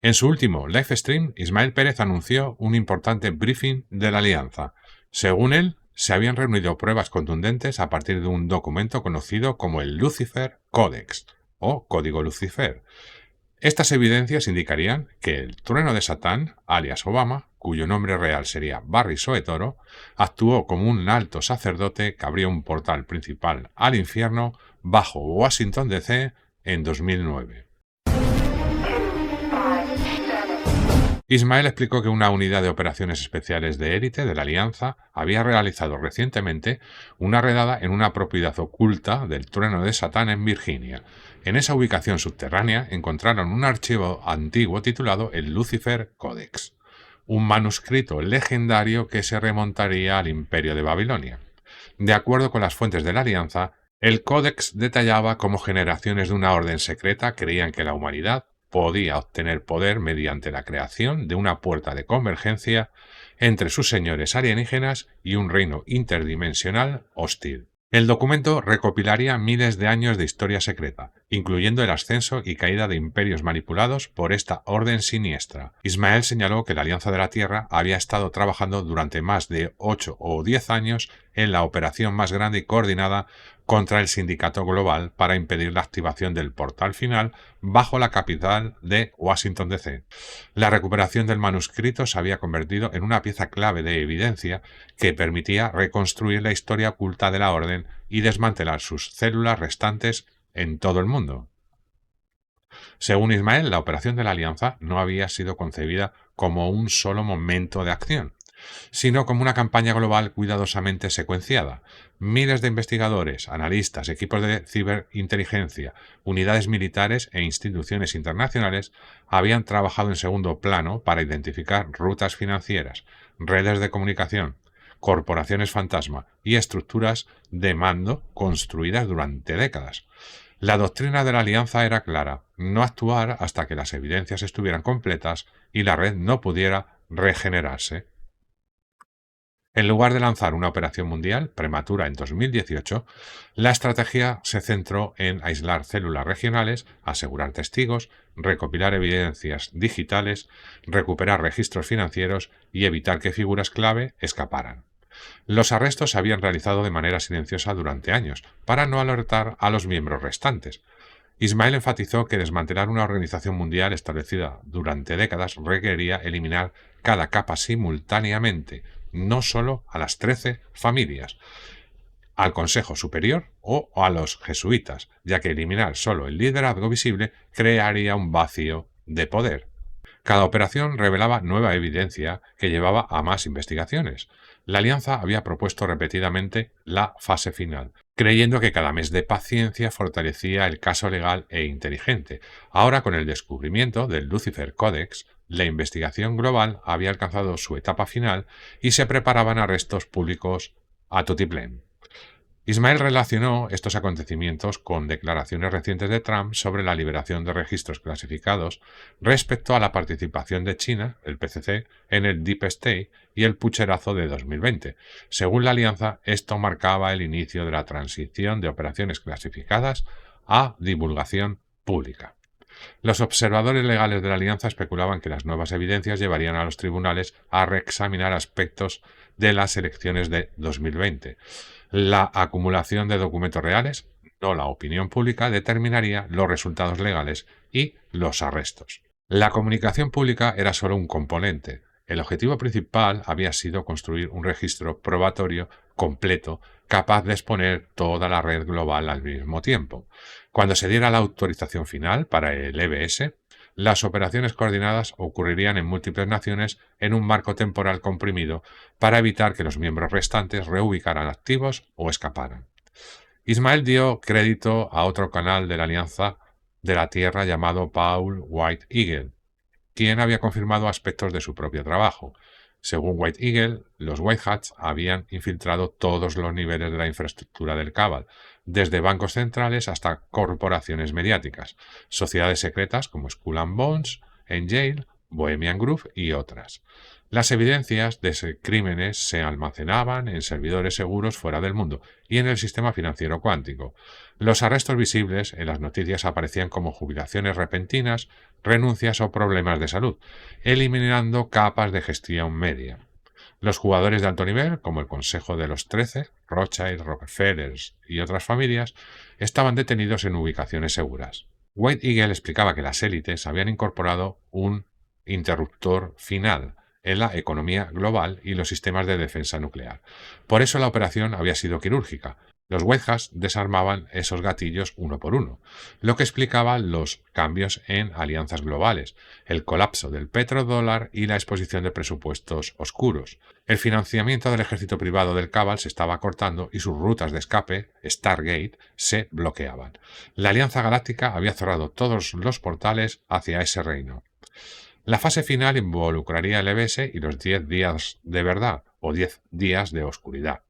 En su último live stream, Ismael Pérez anunció un importante briefing de la alianza. Según él, se habían reunido pruebas contundentes a partir de un documento conocido como el Lucifer Codex, o Código Lucifer. Estas evidencias indicarían que el trueno de Satán, alias Obama, cuyo nombre real sería Barry Soetoro, actuó como un alto sacerdote que abrió un portal principal al infierno bajo Washington DC en 2009. Ismael explicó que una unidad de operaciones especiales de élite de la Alianza había realizado recientemente una redada en una propiedad oculta del trueno de Satán en Virginia. En esa ubicación subterránea encontraron un archivo antiguo titulado el Lucifer Codex, un manuscrito legendario que se remontaría al Imperio de Babilonia. De acuerdo con las fuentes de la Alianza, el Códex detallaba cómo generaciones de una orden secreta creían que la humanidad podía obtener poder mediante la creación de una puerta de convergencia entre sus señores alienígenas y un reino interdimensional hostil. El documento recopilaría miles de años de historia secreta, incluyendo el ascenso y caída de imperios manipulados por esta orden siniestra. Ismael señaló que la Alianza de la Tierra había estado trabajando durante más de 8 o 10 años en la operación más grande y coordinada contra el Sindicato Global para impedir la activación del portal final bajo la capital de Washington DC. La recuperación del manuscrito se había convertido en una pieza clave de evidencia que permitía reconstruir la historia oculta de la orden y desmantelar sus células restantes en todo el mundo. Según Ismael, la operación de la Alianza no había sido concebida como un solo momento de acción, sino como una campaña global cuidadosamente secuenciada. Miles de investigadores, analistas, equipos de ciberinteligencia, unidades militares e instituciones internacionales habían trabajado en segundo plano para identificar rutas financieras, redes de comunicación, corporaciones fantasma y estructuras de mando construidas durante décadas. La doctrina de la Alianza era clara: no actuar hasta que las evidencias estuvieran completas y la red no pudiera regenerarse. En lugar de lanzar una operación mundial prematura en 2018, la estrategia se centró en aislar células regionales, asegurar testigos, recopilar evidencias digitales, recuperar registros financieros y evitar que figuras clave escaparan. Los arrestos se habían realizado de manera silenciosa durante años, para no alertar a los miembros restantes. Ismael enfatizó que desmantelar una organización mundial establecida durante décadas requería eliminar cada capa simultáneamente, no solo a las 13 familias, al Consejo Superior o a los jesuitas, ya que eliminar solo el liderazgo visible crearía un vacío de poder. Cada operación revelaba nueva evidencia que llevaba a más investigaciones. La Alianza había propuesto repetidamente la fase final, creyendo que cada mes de paciencia fortalecía el caso legal e inteligente. Ahora, con el descubrimiento del Lucifer Codex, la investigación global había alcanzado su etapa final y se preparaban arrestos públicos a tutiplén. Ismael relacionó estos acontecimientos con declaraciones recientes de Trump sobre la liberación de registros clasificados respecto a la participación de China, el PCC, en el Deep State y el pucherazo de 2020. Según la Alianza, esto marcaba el inicio de la transición de operaciones clasificadas a divulgación pública. Los observadores legales de la Alianza especulaban que las nuevas evidencias llevarían a los tribunales a reexaminar aspectos de las elecciones de 2020. La acumulación de documentos reales, no la opinión pública, determinaría los resultados legales y los arrestos. La comunicación pública era solo un componente. El objetivo principal había sido construir un registro probatorio completo capaz de exponer toda la red global al mismo tiempo. Cuando se diera la autorización final para el EBS, las operaciones coordinadas ocurrirían en múltiples naciones en un marco temporal comprimido para evitar que los miembros restantes reubicaran activos o escaparan. Ismael dio crédito a otro canal de la Alianza de la Tierra llamado Paul White Eagle, quien había confirmado aspectos de su propio trabajo. Según White Eagle, los White Hats habían infiltrado todos los niveles de la infraestructura del Cabal, desde bancos centrales hasta corporaciones mediáticas, sociedades secretas como Skull and Bones, Enjail, Bohemian Grove y otras. Las evidencias de crímenes se almacenaban en servidores seguros fuera del mundo y en el sistema financiero cuántico. Los arrestos visibles en las noticias aparecían como jubilaciones repentinas, renuncias o problemas de salud, eliminando capas de gestión media. Los jugadores de alto nivel, como el Consejo de los 13, Rothschild, Rockefeller y otras familias, estaban detenidos en ubicaciones seguras. White Eagle explicaba que las élites habían incorporado un interruptor final en la economía global y los sistemas de defensa nuclear. Por eso la operación había sido quirúrgica. Los Wedjas desarmaban esos gatillos uno por uno, lo que explicaba los cambios en alianzas globales, el colapso del petrodólar y la exposición de presupuestos oscuros. El financiamiento del ejército privado del Cabal se estaba cortando y sus rutas de escape, Stargate, se bloqueaban. La Alianza Galáctica había cerrado todos los portales hacia ese reino. La fase final involucraría el EBS y los 10 días de verdad, o 10 días de oscuridad,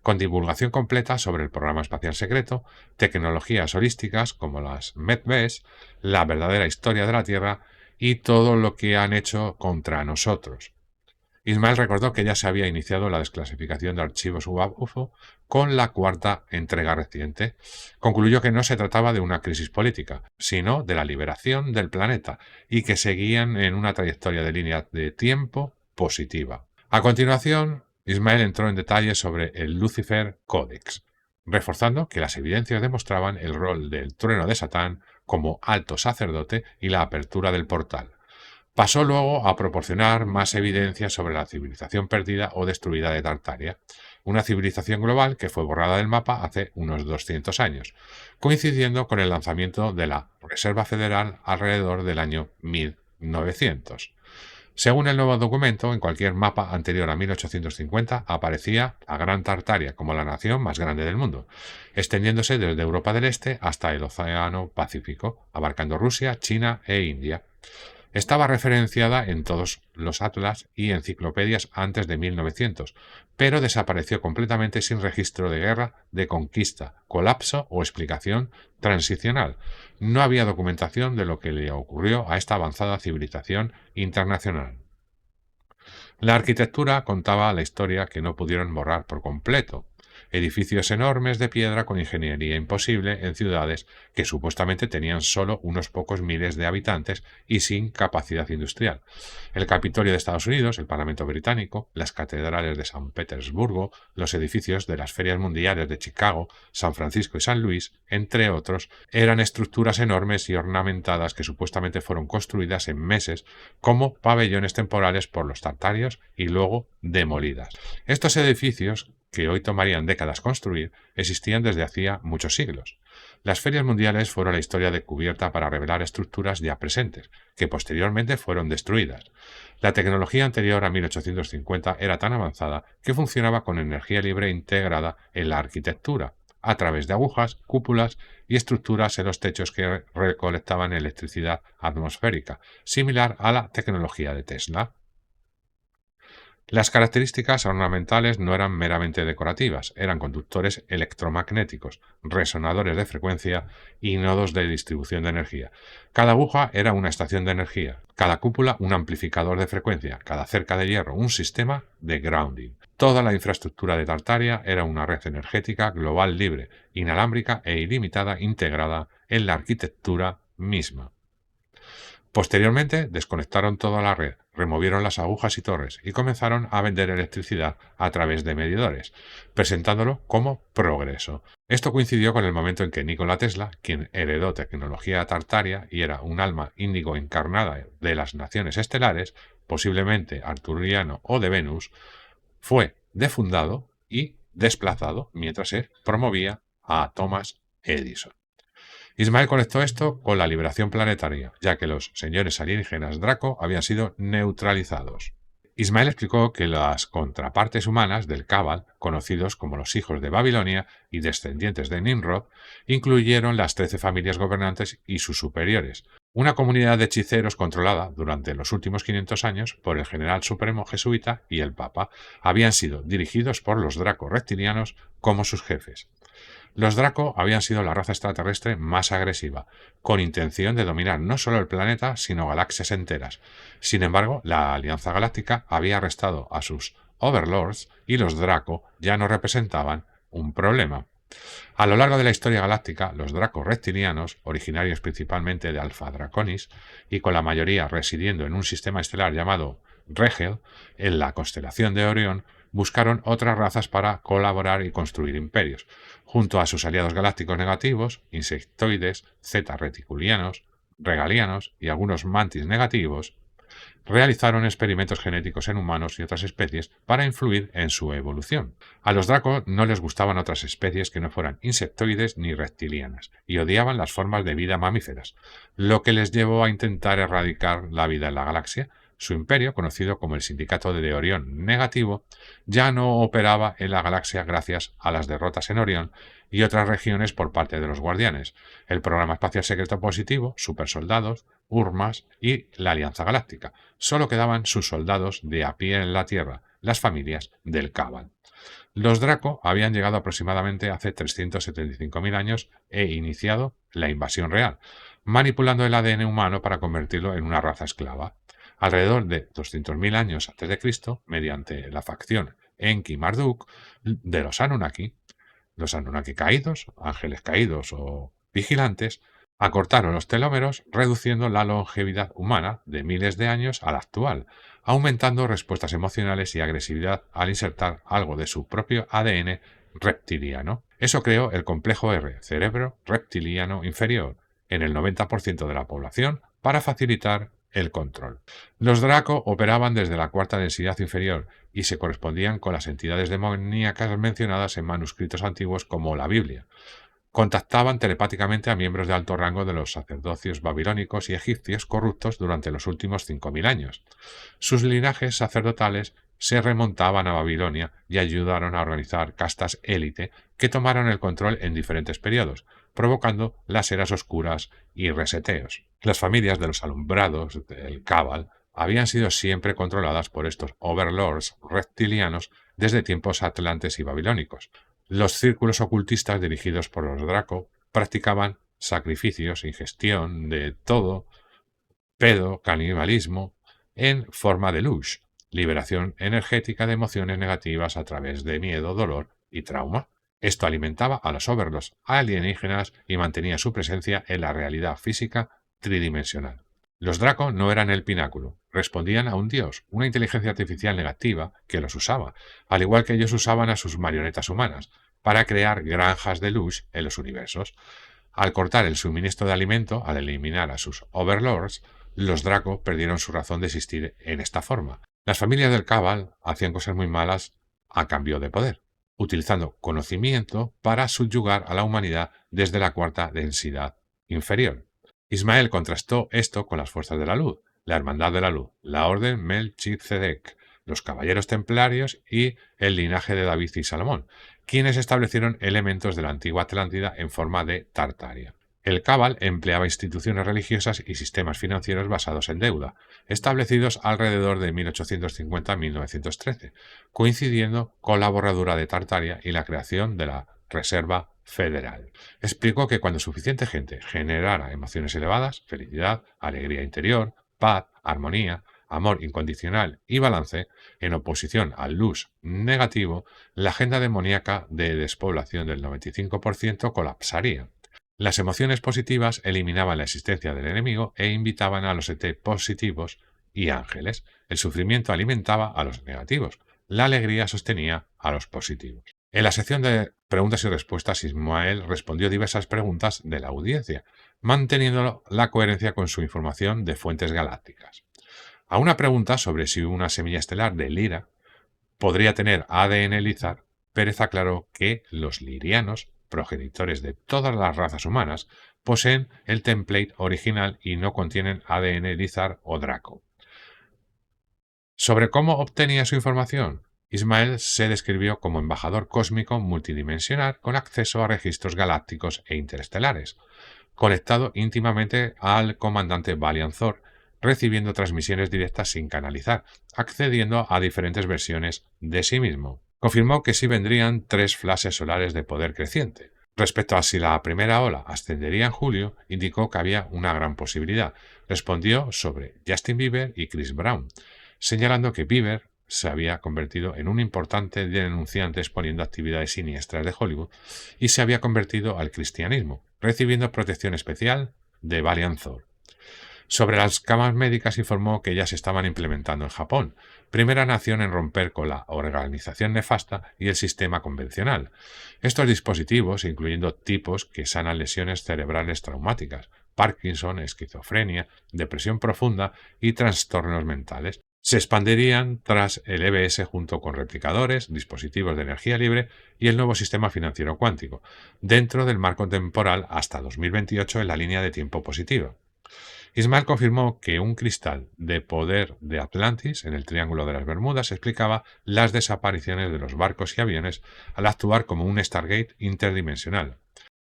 con divulgación completa sobre el programa espacial secreto, tecnologías holísticas como las MedBes, la verdadera historia de la Tierra y todo lo que han hecho contra nosotros. Ismael recordó que ya se había iniciado la desclasificación de archivos UFO con la cuarta entrega reciente. Concluyó que no se trataba de una crisis política, sino de la liberación del planeta y que seguían en una trayectoria de línea de tiempo positiva. A continuación, Ismael entró en detalles sobre el Lucifer Codex, reforzando que las evidencias demostraban el rol del trueno de Satán como alto sacerdote y la apertura del portal. Pasó luego a proporcionar más evidencia sobre la civilización perdida o destruida de Tartaria, una civilización global que fue borrada del mapa hace unos 200 años, coincidiendo con el lanzamiento de la Reserva Federal alrededor del año 1900. Según el nuevo documento, en cualquier mapa anterior a 1850 aparecía a Gran Tartaria como la nación más grande del mundo, extendiéndose desde Europa del Este hasta el Océano Pacífico, abarcando Rusia, China e India. Estaba referenciada en todos los atlas y enciclopedias antes de 1900, pero desapareció completamente sin registro de guerra, de conquista, colapso o explicación transicional. No había documentación de lo que le ocurrió a esta avanzada civilización internacional. La arquitectura contaba la historia que no pudieron borrar por completo. Edificios enormes de piedra con ingeniería imposible en ciudades que supuestamente tenían solo unos pocos miles de habitantes y sin capacidad industrial. El Capitolio de Estados Unidos, el Parlamento británico, las catedrales de San Petersburgo, los edificios de las ferias mundiales de Chicago, San Francisco y San Luis, entre otros, eran estructuras enormes y ornamentadas que supuestamente fueron construidas en meses como pabellones temporales por los tartarios y luego demolidas. Estos edificios, que hoy tomarían décadas construir, existían desde hacía muchos siglos. Las ferias mundiales fueron la historia descubierta para revelar estructuras ya presentes, que posteriormente fueron destruidas. La tecnología anterior a 1850 era tan avanzada que funcionaba con energía libre integrada en la arquitectura, a través de agujas, cúpulas y estructuras en los techos que recolectaban electricidad atmosférica, similar a la tecnología de Tesla. Las características ornamentales no eran meramente decorativas, eran conductores electromagnéticos, resonadores de frecuencia y nodos de distribución de energía. Cada aguja era una estación de energía, cada cúpula un amplificador de frecuencia, cada cerca de hierro un sistema de grounding. Toda la infraestructura de Tartaria era una red energética global libre, inalámbrica e ilimitada integrada en la arquitectura misma. Posteriormente desconectaron toda la red, removieron las agujas y torres y comenzaron a vender electricidad a través de medidores, presentándolo como progreso. Esto coincidió con el momento en que Nikola Tesla, quien heredó tecnología tartaria y era un alma índigo encarnada de las naciones estelares, posiblemente arturiano o de Venus, fue defundado y desplazado mientras se promovía a Thomas Edison. Ismael conectó esto con la liberación planetaria, ya que los señores alienígenas Draco habían sido neutralizados. Ismael explicó que las contrapartes humanas del Cabal, conocidos como los hijos de Babilonia y descendientes de Nimrod, incluyeron las 13 familias gobernantes y sus superiores, una comunidad de hechiceros controlada durante los últimos 500 años por el general supremo jesuita y el Papa, habían sido dirigidos por los Draco reptilianos como sus jefes. Los Draco habían sido la raza extraterrestre más agresiva, con intención de dominar no solo el planeta, sino galaxias enteras. Sin embargo, la Alianza Galáctica había arrestado a sus Overlords y los Draco ya no representaban un problema. A lo largo de la historia galáctica, los Dracos reptilianos, originarios principalmente de Alpha Draconis y con la mayoría residiendo en un sistema estelar llamado Regel, en la constelación de Orión, buscaron otras razas para colaborar y construir imperios, junto a sus aliados galácticos negativos, insectoides, zeta reticulianos, regalianos y algunos mantis negativos. Realizaron experimentos genéticos en humanos y otras especies para influir en su evolución. A los Draco no les gustaban otras especies que no fueran insectoides ni reptilianas, y odiaban las formas de vida mamíferas, lo que les llevó a intentar erradicar la vida en la galaxia. Su imperio, conocido como el Sindicato de Orión Negativo, ya no operaba en la galaxia gracias a las derrotas en Orión y otras regiones por parte de los Guardianes, el Programa Espacial Secreto Positivo, Supersoldados, Urmas y la Alianza Galáctica. Solo quedaban sus soldados de a pie en la Tierra, las familias del Cabal. Los Draco habían llegado aproximadamente hace 375.000 años e iniciado la invasión real, manipulando el ADN humano para convertirlo en una raza esclava. Alrededor de 200.000 años antes de Cristo, mediante la facción Enki-Marduk de los Anunnaki caídos, ángeles caídos o vigilantes, acortaron los telómeros, reduciendo la longevidad humana de miles de años a la actual, aumentando respuestas emocionales y agresividad al insertar algo de su propio ADN reptiliano. Eso creó el complejo R, cerebro reptiliano inferior, en el 90% de la población para facilitar el control. Los Draco operaban desde la cuarta densidad inferior y se correspondían con las entidades demoníacas mencionadas en manuscritos antiguos como la Biblia. Contactaban telepáticamente a miembros de alto rango de los sacerdocios babilónicos y egipcios corruptos durante los últimos 5.000 años. Sus linajes sacerdotales se remontaban a Babilonia y ayudaron a organizar castas élite que tomaron el control en diferentes periodos, provocando las eras oscuras y reseteos. Las familias de los alumbrados del Cabal habían sido siempre controladas por estos overlords reptilianos desde tiempos atlantes y babilónicos. Los círculos ocultistas dirigidos por los Draco practicaban sacrificios, ingestión de todo, pedo, canibalismo, en forma de lush, liberación energética de emociones negativas a través de miedo, dolor y trauma. Esto alimentaba a los overlords alienígenas y mantenía su presencia en la realidad física tridimensional. Los Draco no eran el pináculo, respondían a un dios, una inteligencia artificial negativa que los usaba, al igual que ellos usaban a sus marionetas humanas, para crear granjas de lush en los universos. Al cortar el suministro de alimento, al eliminar a sus overlords, los Draco perdieron su razón de existir en esta forma. Las familias del Cabal hacían cosas muy malas a cambio de poder, utilizando conocimiento para subyugar a la humanidad desde la cuarta densidad inferior. Ismael contrastó esto con las fuerzas de la luz, la Hermandad de la Luz, la Orden Melchizedek, los Caballeros Templarios y el linaje de David y Salomón, quienes establecieron elementos de la antigua Atlántida en forma de Tartaria. El Cabal empleaba instituciones religiosas y sistemas financieros basados en deuda, establecidos alrededor de 1850-1913, coincidiendo con la borradura de Tartaria y la creación de la Reserva Federal. Explicó que cuando suficiente gente generara emociones elevadas, felicidad, alegría interior, paz, armonía, amor incondicional y balance, en oposición al luz negativo, la agenda demoníaca de despoblación del 95% colapsaría. Las emociones positivas eliminaban la existencia del enemigo e invitaban a los ET positivos y ángeles. El sufrimiento alimentaba a los negativos. La alegría sostenía a los positivos. En la sección de preguntas y respuestas, Ismael respondió diversas preguntas de la audiencia, manteniendo la coherencia con su información de fuentes galácticas. A una pregunta sobre si una semilla estelar de Lyra podría tener ADN Lizar, Pérez aclaró que los lirianos, progenitores de todas las razas humanas, poseen el template original y no contienen ADN Lizar o Draco. Sobre cómo obtenía su información, Ismael se describió como embajador cósmico multidimensional con acceso a registros galácticos e interestelares, conectado íntimamente al comandante Valiant Thor, recibiendo transmisiones directas sin canalizar, accediendo a diferentes versiones de sí mismo. Confirmó que sí vendrían 3 flashes solares de poder creciente. Respecto a si la primera ola ascendería en julio, indicó que había una gran posibilidad. Respondió sobre Justin Bieber y Chris Brown, señalando que Bieber se había convertido en un importante denunciante exponiendo actividades siniestras de Hollywood y se había convertido al cristianismo, recibiendo protección especial de Valiant Thor. Sobre las camas médicas informó que ya se estaban implementando en Japón, primera nación en romper con la organización nefasta y el sistema convencional. Estos dispositivos, incluyendo tipos que sanan lesiones cerebrales traumáticas, Parkinson, esquizofrenia, depresión profunda y trastornos mentales, se expandirían tras el EBS junto con replicadores, dispositivos de energía libre y el nuevo sistema financiero cuántico, dentro del marco temporal hasta 2028 en la línea de tiempo positiva. Ismael confirmó que un cristal de poder de Atlantis en el Triángulo de las Bermudas explicaba las desapariciones de los barcos y aviones al actuar como un Stargate interdimensional.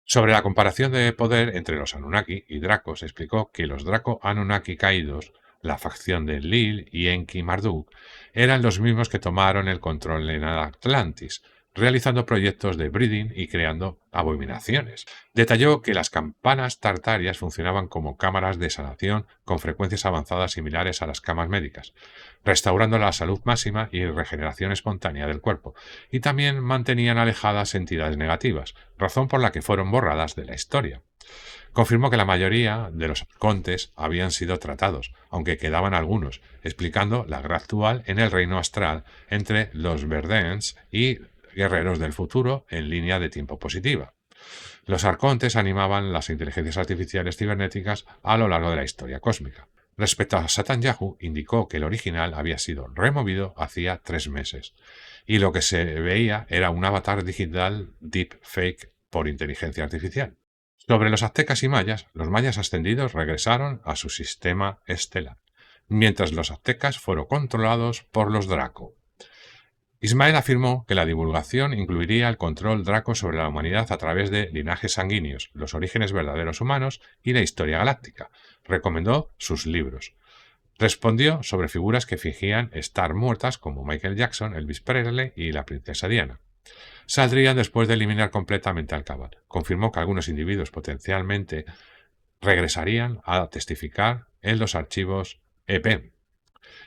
Sobre la comparación de poder entre los Anunnaki y Dracos, explicó que los Draco Anunnaki caídos, la facción de Lil y Enki Marduk, eran los mismos que tomaron el control en Atlantis, realizando proyectos de breeding y creando abominaciones. Detalló que las campanas tartarias funcionaban como cámaras de sanación con frecuencias avanzadas similares a las camas médicas, restaurando la salud máxima y regeneración espontánea del cuerpo, y también mantenían alejadas entidades negativas, razón por la que fueron borradas de la historia. Confirmó que la mayoría de los arcontes habían sido tratados, aunque quedaban algunos, explicando la guerra actual en el reino astral entre los Verdens y guerreros del futuro en línea de tiempo positiva. Los arcontes animaban las inteligencias artificiales cibernéticas a lo largo de la historia cósmica. Respecto a Satan Yahoo, indicó que el original había sido removido hacía 3 meses, y lo que se veía era un avatar digital deepfake por inteligencia artificial. Sobre los aztecas y mayas, los mayas ascendidos regresaron a su sistema estelar, mientras los aztecas fueron controlados por los Draco. Ismael afirmó que la divulgación incluiría el control Draco sobre la humanidad a través de linajes sanguíneos, los orígenes verdaderos humanos y la historia galáctica. Recomendó sus libros. Respondió sobre figuras que fingían estar muertas como Michael Jackson, Elvis Presley y la princesa Diana. Saldrían después de eliminar completamente al Cabal. Confirmó que algunos individuos potencialmente regresarían a testificar en los archivos EPEM.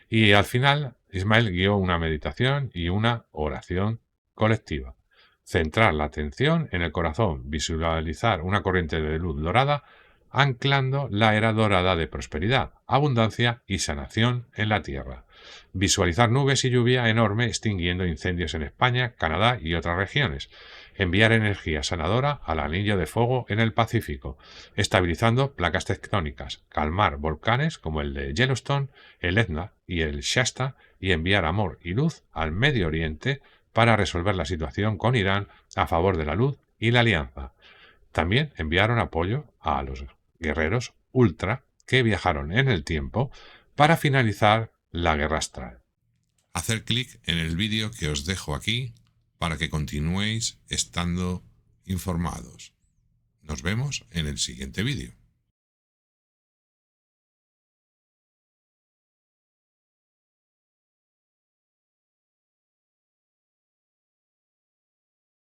Y al final, Ismael guió una meditación y una oración colectiva. Centrar la atención en el corazón, visualizar una corriente de luz dorada, anclando la era dorada de prosperidad, abundancia y sanación en la tierra. Visualizar nubes y lluvia enorme extinguiendo incendios en España, Canadá y otras regiones. Enviar energía sanadora al anillo de fuego en el Pacífico, estabilizando placas tectónicas, calmar volcanes como el de Yellowstone, el Etna y el Shasta y enviar amor y luz al Medio Oriente para resolver la situación con Irán a favor de la luz y la alianza. También enviaron apoyo a los guerreros ultra que viajaron en el tiempo para finalizar la guerra astral. Hacer clic en el vídeo que os dejo aquí para que continuéis estando informados. Nos vemos en el siguiente vídeo.